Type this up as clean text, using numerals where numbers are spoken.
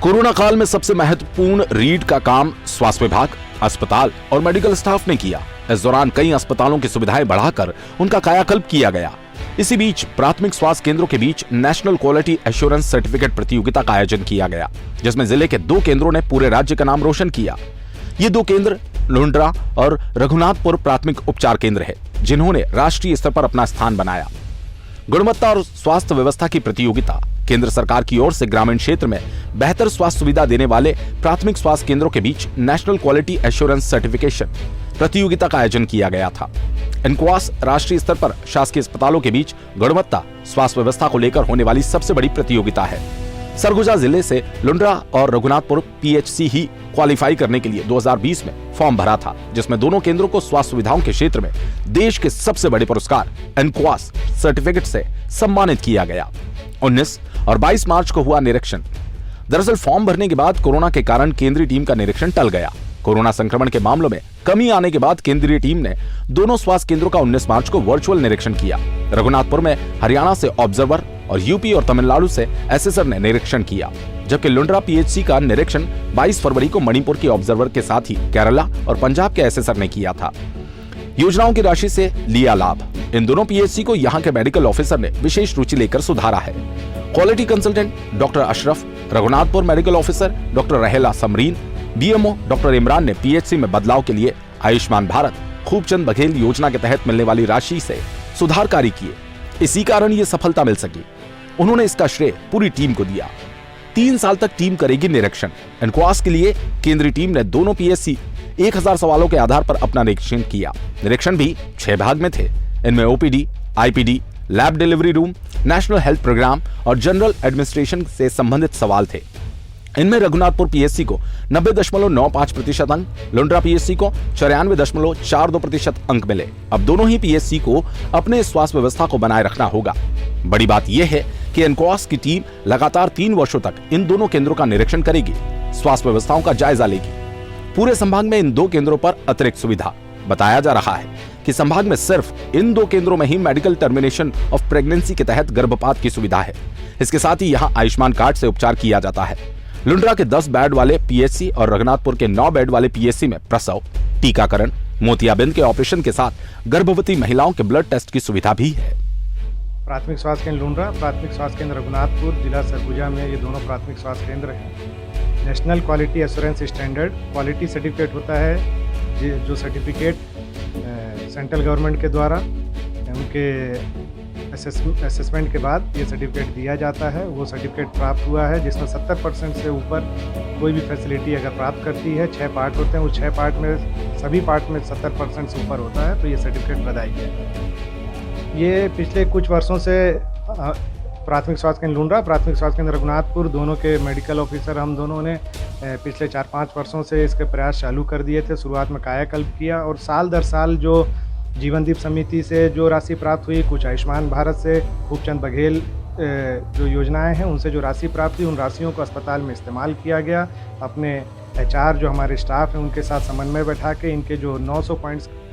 Corona काल में सबसे महत्वपूर्ण रीढ़ का काम स्वास्थ्य विभाग, अस्पताल और मेडिकल स्टाफ ने किया। इस दौरान कई अस्पतालों की सुविधाएं बढ़ाकर उनका कायाकल्प किया गया। इसी बीच प्राथमिक स्वास्थ्य केंद्रों के बीच नेशनल क्वालिटी एश्योरेंस सर्टिफिकेट प्रतियोगिता का आयोजन किया गया, जिसमें जिले के 2 केंद्रों ने पूरे राज्य का नाम रोशन किया। ये 2 केंद्र लुंड्रा और रघुनाथपुर प्राथमिक उपचार केंद्र है, जिन्होंने राष्ट्रीय स्तर पर अपना स्थान बनाया। गुणवत्ता और स्वास्थ्य व्यवस्था की प्रतियोगिता केंद्र सरकार की ओर से ग्रामीण क्षेत्र में बेहतर स्वास्थ्य सुविधा देने वाले प्राथमिक स्वास्थ्य केंद्रों के बीच नेशनल क्वालिटी एश्योरेंस सर्टिफिकेशन प्रतियोगिता का आयोजन किया गया था। एनक्वास राष्ट्रीय स्तर पर शासकीय अस्पतालों के बीच गुणवत्ता स्वास्थ्य व्यवस्था को लेकर होने वाली सबसे बड़ी प्रतियोगिता है। सरगुजा जिले से लुंड्रा और रघुनाथपुर पीएचसी ही क्वालिफाई करने के लिए 2020 में फॉर्म भरा था, जिसमें दोनों केंद्रों को स्वास्थ्य सुविधाओं के क्षेत्र में देश के सबसे बड़े पुरस्कार एनक्वास सर्टिफिकेट से सम्मानित किया गया। 19 और 22 मार्च को हुआ निरीक्षण। दरअसल फॉर्म भरने के बाद कोरोना के कारण केंद्रीय टीम का निरीक्षण टल गया। कोरोना संक्रमण के मामलों में कमी आने के बाद केंद्रीय टीम ने दोनों स्वास्थ्य केंद्रों का 19 मार्च को वर्चुअल निरीक्षण किया। रघुनाथपुर में हरियाणा से ऑब्जर्वर और यूपी और तमिलनाडु से एसेसर ने निरीक्षण किया, जबकि लुंड्रा पीएचसी का निरीक्षण 22 फरवरी को मणिपुर के ऑब्जर्वर के साथ ही केरला और पंजाब के एसेसर ने किया था। योजनाओं की राशि से लिया लाभ। इन दोनों पीएचसी को यहाँ के मेडिकल ऑफिसर ने विशेष रुचि लेकर सुधारा है। Quality consultant doctor Ashraf, Raghunathpur medical officer doctor रहेला समरीन, बीएमओ डॉक्टर इमरान ने पीएचसी में बदलाव के लिए आयुष्मान भारत, खूबचंद बघेल योजना के तहत मिलने वाली राशि से सुधार कार्य किए। इसी कारण ये सफलता मिल सकी। उन्होंने इसका श्रेय पूरी टीम को दिया। 3 साल तक टीम करेगी निरीक्षण। एनक्वास के लिए केंद्रीय टीम ने दोनों पीएचसी 1000 सवालों के आधार पर अपना निरीक्षण किया। निरीक्षण भी 6 भाग में थे। इनमें OPD, IPD, lab delivery room, national health programme और जनरल एडमिनिस्ट्रेशन से संबंधित सवाल थे। इनमें रघुनाथपुर पीएचसी को 90.95% अंक, लुंड्रा पीएचसी को 94.42% अंक मिले। अब दोनों ही पीएचसी को अपने स्वास्थ्य व्यवस्था को बनाए रखना होगा। बड़ी बात यह है कि एनक्वास की टीम लगातार 3 वर्षों तक इन दोनों केंद्रों का निरीक्षण करेगी, स्वास्थ्य व्यवस्थाओं का जायजा लेगी। पूरे संभाग में इन 2 केंद्रों पर अतिरिक्त सुविधा। बताया जा रहा है कि संभाग में सिर्फ इन 2 केंद्रों में ही मेडिकल टर्मिनेशन ऑफ प्रेगनेंसी के तहत गर्भपात की सुविधा है। इसके साथ ही यहाँ आयुष्मान कार्ड से उपचार किया जाता है। लुंड्रा के 10 बेड वाले पीएचसी और रघुनाथपुर के 9 बेड वाले पीएचसी में प्रसव, टीकाकरण, मोतियाबिंद के ऑपरेशन के साथ गर्भवती महिलाओं के ब्लड टेस्ट की सुविधा भी है। प्राथमिक स्वास्थ्य केंद्र लुंड्रा, प्राथमिक स्वास्थ्य केंद्र रघुनाथपुर, जिला सरगुजा में ये दोनों प्राथमिक स्वास्थ्य केंद्र हैं। National quality assurance standard quality certificate होता है, जो सर्टिफिकेट सेंट्रल गवर्नमेंट के द्वारा उनके असेसमेंट के बाद ये सर्टिफिकेट दिया जाता है। वो सर्टिफिकेट प्राप्त हुआ है जिसमें 70% से ऊपर कोई भी फैसिलिटी अगर प्राप्त करती है, 6 पार्ट होते हैं, उस 6 पार्ट में सभी पार्ट में 70% से ऊपर होता है, तो ये सर्टिफिकेट बधाई है। ये पिछले कुछ वर्षों से प्राथमिक स्वास्थ्य केंद्र लुंड्रा, प्राथमिक स्वास्थ्य केंद्र रघुनाथपुर दोनों के मेडिकल ऑफिसर हम दोनों ने पिछले 4-5 वर्षों से इसके प्रयास चालू कर दिए थे। शुरुआत में कायाकल्प किया और साल दर साल जो जीवनदीप समिति से जो राशि प्राप्त हुई, कुछ आयुष्मान भारत से, खूबचंद बघेल जो योजनाएं हैं उनसे जो राशि प्राप्त हुई, उन राशियों को अस्पताल में इस्तेमाल किया गया। अपने एचआर जो हमारे स्टाफ हैं उनके साथ समन्वय बैठा के इनके जो 900 पॉइंट्स